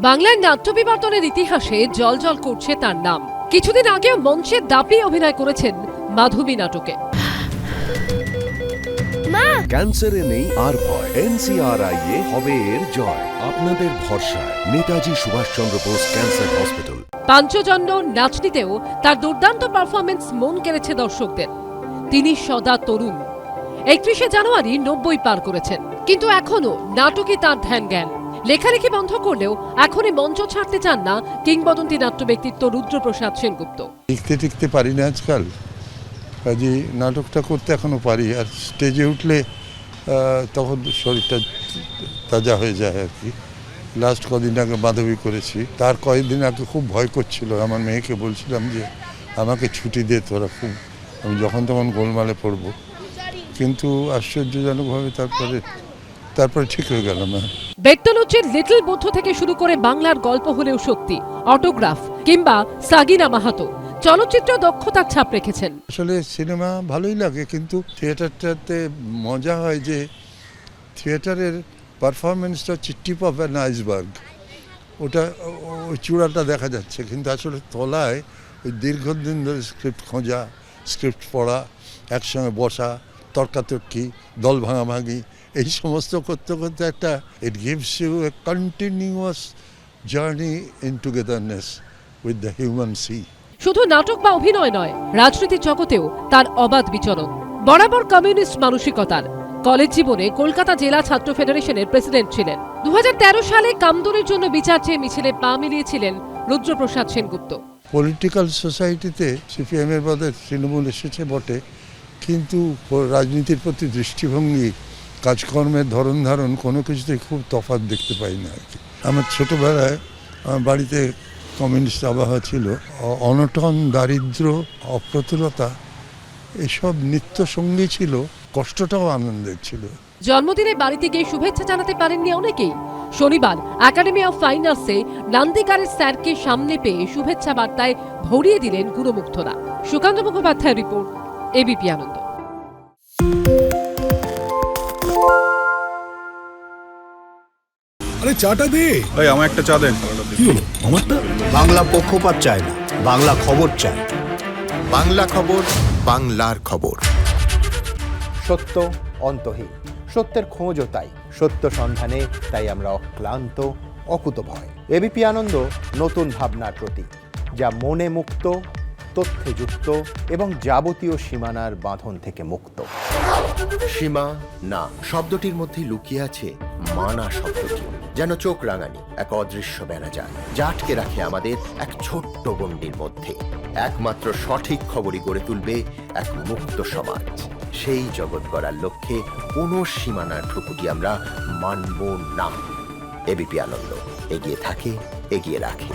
বাংলার নাট্য বিবর্তনের ইতিহাসে জলজল করছে তার নাম। কিছুদিন আগেও মঞ্চে দাপিয়ে অভিনয় করেছেন মাধবী নাটকে। ক্যান্সারে নেই আর ভয়, NCRI হবে এর জয়। আপনাদের ভরসায় নেতাজি সুভাষচন্দ্র বোস ক্যান্সার হসপিটাল। পাঞ্চজন্য নাচনিতেও তার দুর্দান্ত পারফরমেন্স মন কেড়েছে দর্শকদের। তিনি সদা তরুণ। 31শে জানুয়ারি 90 পার করেছেন, কিন্তু এখনো নাটকে তার ধ্যান জ্ঞান। লেখালেখি বন্ধ করলেও এখনই মঞ্চ ছাড়তে চান না কিংবদন্তি নাট্য ব্যক্তিত্ব রুদ্রপ্রসাদ সেনগুপ্ত। লিখতে পারি না আজকাল, কাজে নাটকটা করতে এখনো পারি। আর স্টেজে উঠলে তখন শরীরটা তাজা হয়ে যায় আর কি। লাস্ট কদিন আগে মাধবী করেছি, তার কয়েকদিন আগে খুব ভয় করছিল। আমার মেয়েকে বলছিলাম যে আমাকে ছুটি দে তোরা, খুব আমি যখন তখন গোলমালে পড়বো। কিন্তু আশ্চর্যজনকভাবে তারপরে ঠিক হয়ে গেল না। বেত্তলুচির লিটল বুদ্ধ থেকে শুরু করে বাংলার গল্প হলেও সত্যি, অটোগ্রাফ কিংবা সাগিনা মাহাতো চলচ্চিত্র দক্ষতার ছাপ রেখেছেন। আসলে সিনেমা ভালোই লাগে, কিন্তু থিয়েটারটাতে মজা হয় যে থিয়েটারের পারফরমেন্সটা হচ্ছে টিপ অফ অ্যান আইসবার্গ। ওটা ওই চূড়াটা দেখা যাচ্ছে, কিন্তু আসলে তলায় ওই দীর্ঘদিন ধরে স্ক্রিপ্ট খোঁজা, স্ক্রিপ্ট পড়া, একসঙ্গে বসা, তর্কাতর্কি, দল ভাঙাভাঙি, এই সমস্ত করতে করতে একটা it gives you a continuous journey in togetherness with the human sea. শুধু নাটক বা অভিনয় নয়, রাজনীতির জগতেও তার অবাধ বিচরণ। বরাবর কমিউনিস্ট মানসিকতার। কলেজ জীবনে কলকাতা জেলা ছাত্র ফেডারেশনের প্রেসিডেন্ট ছিলেন। 2013 সালে কামদুরের জন্য বিচার চেয়ে মিছিলে পা মিলিয়েছিলেন রুদ্রপ্রসাদ সেনগুপ্ত। পলিটিক্যাল সোসাইটিতে সিপিএম এর পদে তৃণমূল এসেছে বটে, কিন্তু রাজনীতির প্রতি দৃষ্টিভঙ্গি, কাজকর্মের ধরন ধারণ কোনো কিছুতেই খুব তফাৎ দেখতে পাই না আর কি। আমার ছোটোবেলায় আমার বাড়িতে কমিউনিস্ট আবহাওয়া ছিল। অনটন, দারিদ্র্য, অপ্রতুলতা এসব নিত্য সঙ্গী ছিল। কষ্টটাও আনন্দের ছিল। জন্মদিনে বাড়িতে গিয়ে শুভেচ্ছা জানাতে পারেননি অনেকেই। শনিবার একাডেমি অফ ফাইন আর্টসে নান্দিকারের স্যারকে সামনে পেয়ে শুভেচ্ছা বার্তায় ভরিয়ে দিলেন গুণমুগ্ধরা। সুকান্ত মুখোপাধ্যায়ের রিপোর্ট, এবিপি আনন্দ। আরে চাটা দে। এই আমার একটা চা দেন। কি হলো আমারটা? বাংলা পক্ষপাত চায় না, বাংলা খবর চায়। বাংলা খবর, বাংলার খবর। সত্য অন্তহীন, সত্যের খোঁজও তাই। সত্য সন্ধানে তাই আমরা অক্লান্ত, অকুতভয়। এবিপি আনন্দ নতুন ভাবনার প্রতীক, যা মনে মুক্ত, তথ্যে যুক্ত এবং যাবতীয় সীমানার বাঁধন থেকে মুক্ত। সীমা না শব্দটির মধ্যে লুকিয়ে আছে মানা শব্দটি, যেন চোখ রাঙানি এক অদৃশ্য বেড়াজাল, যা আটকে রাখে আমাদের এক ছোট্ট গণ্ডির মধ্যে। একমাত্র সঠিক খবরই গড়ে তুলবে এক মুক্ত সমাজ। সেই জগৎ গড়ার লক্ষ্যে কোনো সীমানার ঠুকুটি আমরা মানব না। এবিপি আনন্দ এগিয়ে থাকে, এগিয়ে রাখে।